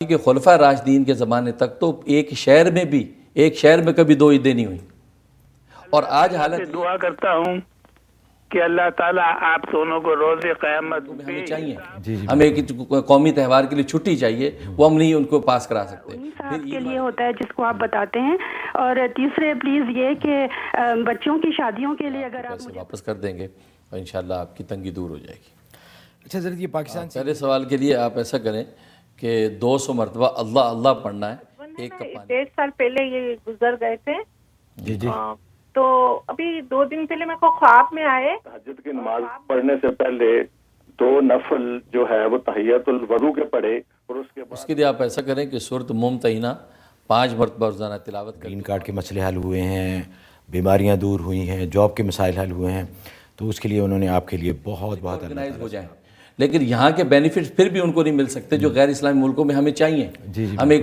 کہ خلفاء راشدین کے زمانے تک تو ایک شہر میں کبھی دو عیدیں نہیں ہوئی، اور آج حالت دعا کرتا ہوں کہ اللہ تعالیٰ آپ دونوں کو روز قیامت ہمیں چاہیے، ہمیں ایک قومی تہوار کے لیے چھٹی چاہیے، وہ ہم نہیں ان کو پاس کرا سکتے۔ صاحب کے لیے ہوتا ہے جس کو آپ بتاتے ہیں، اور تیسرے پلیز یہ کہ بچوں کی شادیوں کے لیے اگر آپ پیسے واپس کر دیں گے اور انشاءاللہ آپ کی تنگی دور ہو جائے گی۔ اچھا حضرت، یہ پاکستان سے پہلے سوال کے لیے آپ ایسا کریں کہ 200 مرتبہ اللہ اللہ پڑھنا ہے، ایک کپ پانی۔ 1.5 سال پہلے یہ گزر گئے تھے جی تو ابھی 2 دن پہلے میرے کو خواب میں آئے۔ تہجد کی نماز پڑھنے سے پہلے 2 نفل جو ہے وہ تحیۃ الوضو کے پڑھے، اور اس کے لیے آپ ایسا کریں کہ سورۃ ممتحنہ 5 مرتبہ روزانہ تلاوت کریں۔ گرین کارڈ کے مسئلے حل ہوئے ہیں، بیماریاں دور ہوئی ہیں، جاب کے مسائل حل ہوئے ہیں، تو اس کے لیے انہوں نے آپ کے لیے بہت آرگنائز ہو جائیں، لیکن یہاں کے بینیفٹس پھر بھی ان کو نہیں مل سکتے جو غیر اسلامی ملکوں میں ہمیں چاہیے۔ ہمیں